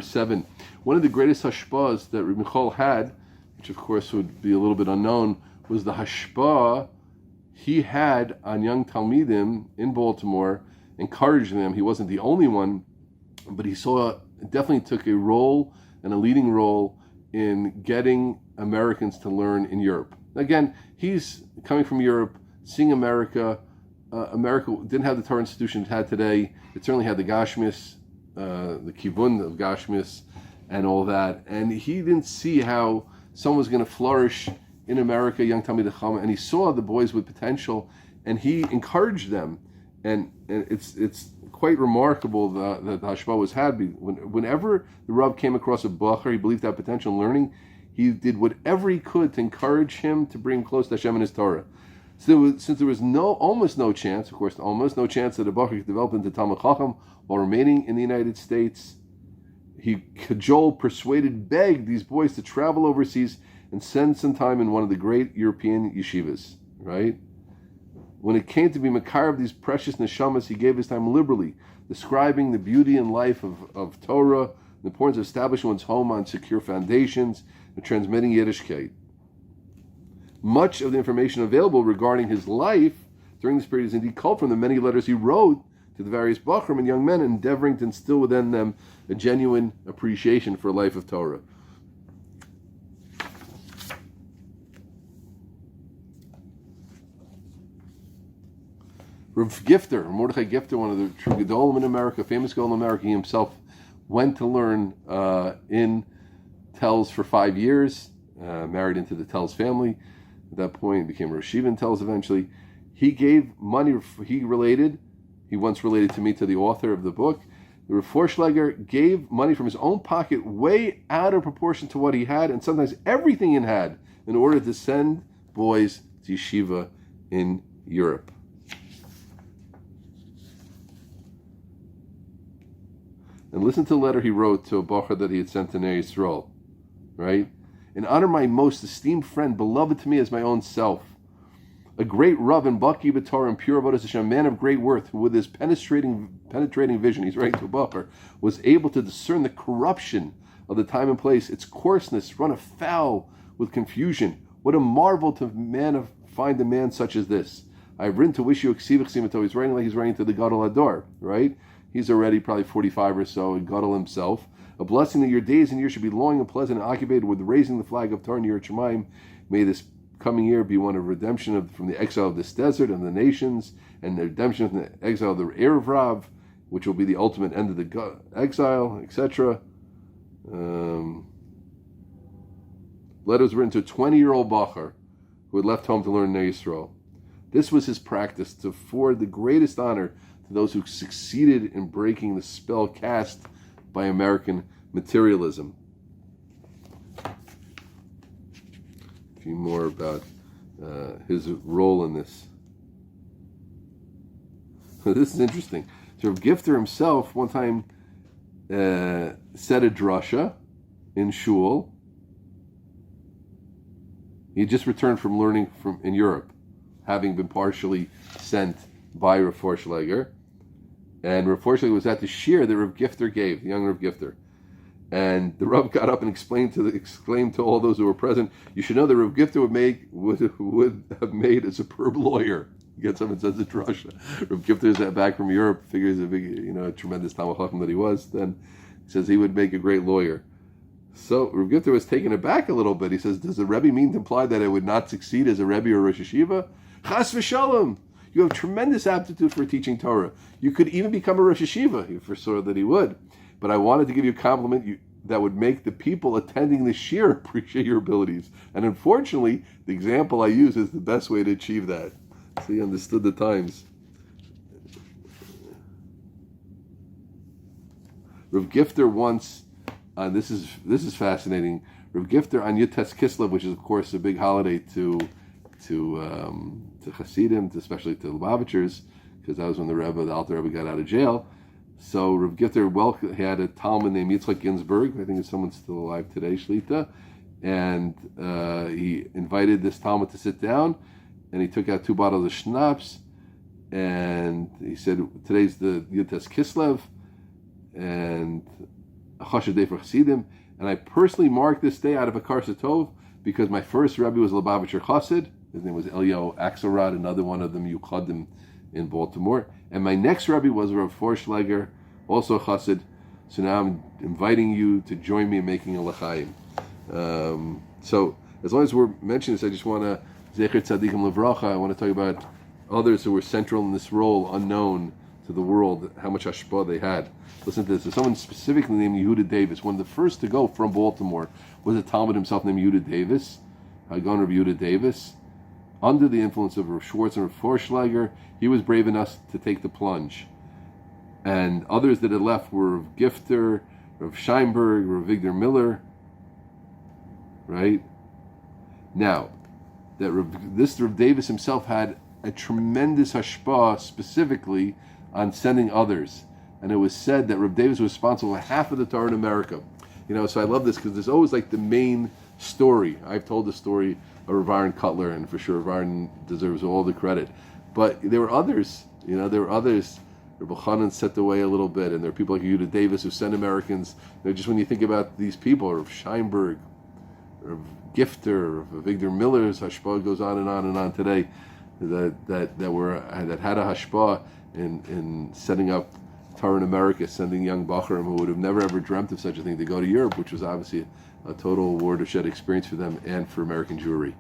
number 7. One of the greatest hashpahs that Rav Michoel had, which of course would be a little bit unknown, was the hashpah he had on young Talmidim in Baltimore, encouraging them. He wasn't the only one, but he definitely took a role and a leading role in getting Americans to learn in Europe. Again, he's coming from Europe, seeing America. America didn't have the Torah institution it had today. It certainly had the Gashmis, the Kivun of Gashmis, and all that. And he didn't see how someone was going to flourish in America, young Talmidei Chacham, and he saw the boys with potential, and he encouraged them. And it's quite remarkable that the hashpah was had. Whenever the Rav came across a bacher, he believed that potential in learning, he did whatever he could to encourage him to bring him close to Hashem and His Torah. So since there was almost no chance that a bacher could develop into Talmid Chacham while remaining in the United States, he cajoled, persuaded, begged these boys to travel overseas and spend some time in one of the great European yeshivas, right? When it came to be makar of these precious neshamas, he gave his time liberally, describing the beauty and life of Torah, the importance of establishing one's home on secure foundations, and transmitting Yiddishkeit. Much of the information available regarding his life during this period is indeed culled from the many letters he wrote to the various bachrim and young men, endeavoring to instill within them a genuine appreciation for a life of Torah. Rav Gifter, Mordechai Gifter, one of the true Gedolim in America, famous Gedolim in America, he himself went to learn in Telz for 5 years, married into the Telz family. At that point, became Rosh Yeshiva in Telz eventually. He gave money, he once related to me, to the author of the book. The Rav Forshlager gave money from his own pocket way out of proportion to what he had, and sometimes everything he had, in order to send boys to yeshiva in Europe. And listen to the letter he wrote to a bacher that he had sent to Ner Yisrael, right? In honor of my most esteemed friend, beloved to me as my own self, a great Rav and Baki B'Torah and pure Avodas Hashem, a man of great worth, who with his penetrating vision, he's writing to a bacher, was able to discern the corruption of the time and place, its coarseness, run afoul with confusion. What a marvel to find a man such as this. I have written to wish you a ksiv chsimato. He's writing like he's writing to the Gadol Ador, right? He's already probably 45 or so, and Gadol himself. A blessing that your days and years should be long and pleasant and occupied with raising the flag of Torah in Yerushalayim Shemaim. May this coming year be one of redemption from the exile of this desert and the nations, and the redemption from the exile of the Erev Rav, which will be the ultimate end of the exile, etc. Letters written to a 20-year-old bacher who had left home to learn Ner Yisrael. This was his practice, to afford the greatest honor to those who succeeded in breaking the spell cast by American materialism. A few more about his role in this. This is interesting. So Rav Gifter himself one time said a drasha in shul. He had just returned from learning in Europe, having been partially sent by Rav Forshlager. And Rav Forshlager was at the shir that Rav Gifter gave, the young Rav Gifter. And the Rav got up and exclaimed to all those who were present, you should know that Rav Gifter would have made a superb lawyer. He gets up and says a drasha. Rav Gifter is back from Europe, figures a big, tremendous Talmid Chacham that he was. Then he says he would make a great lawyer. So Rav Gifter was taken aback a little bit. He says, does the Rebbe mean to imply that I would not succeed as a Rebbe or Rosh Yeshiva? Chas v'shalom! You have tremendous aptitude for teaching Torah. You could even become a Rosh Yeshiva. He foresaw that he would. But I wanted to give you a compliment that would make the people attending the shir appreciate your abilities. And unfortunately, the example I use is the best way to achieve that. So he understood the times. Rav Gifter once, this is fascinating. Rav Gifter on Yutes Kislev, which is of course a big holiday to Hasidim, especially to Lubavitchers, because that was when the Alter Rebbe got out of jail. So Rav Gifter he had a Talmud named Yitzchak Ginsburg. I think there's someone still alive today, Shlita, and he invited this Talmud to sit down, and he took out 2 bottles of schnapps, and he said, today's the Yutes Kislev, and a chashav day for Chassidim, and I personally marked this day out of a Karsa Tov because my first Rebbe was Lubavitcher Chassid. His name was Eliyahu Axelrod, another one of them Yuchadim in Baltimore. And my next Rebbe was Rav Forshlager, also a Chassid. So now I'm inviting you to join me in making a L'chaim. So as long as we're mentioning this, I just want to Zecher Tzadikim Levracha. I want to talk about others who were central in this role, unknown to the world, how much hashpah they had. Listen to this. There's someone specifically named Yehuda Davis. One of the first to go from Baltimore was a Talmud himself named Yehuda Davis, Hagon Rav Yehuda Davis. Under the influence of Rav Schwartz and Rav Forshlager, he was brave enough to take the plunge. And others that had left were Rav Gifter, Rav Scheinberg, Rav Victor Miller. Right? Now, this Rav Davis himself had a tremendous hashpah specifically on sending others. And it was said that Rav Davis was responsible for half of the Torah in America. So I love this because there's always like the main story. I've told the story of Rav Aaron Cutler, and for sure Rav Aaron deserves all the credit. But there were others, Rav Chanan set the way a little bit, and there are people like Yehuda Davis who sent Americans. Just when you think about these people, Rav Scheinberg, Rav Gifter, Rav Victor Miller's hashpah goes on and on and on today, that had a hashpah in setting up Torah in America, sending young Bacharim who would have never ever dreamt of such a thing to go to Europe, which was obviously a total watershed experience for them and for American Jewry.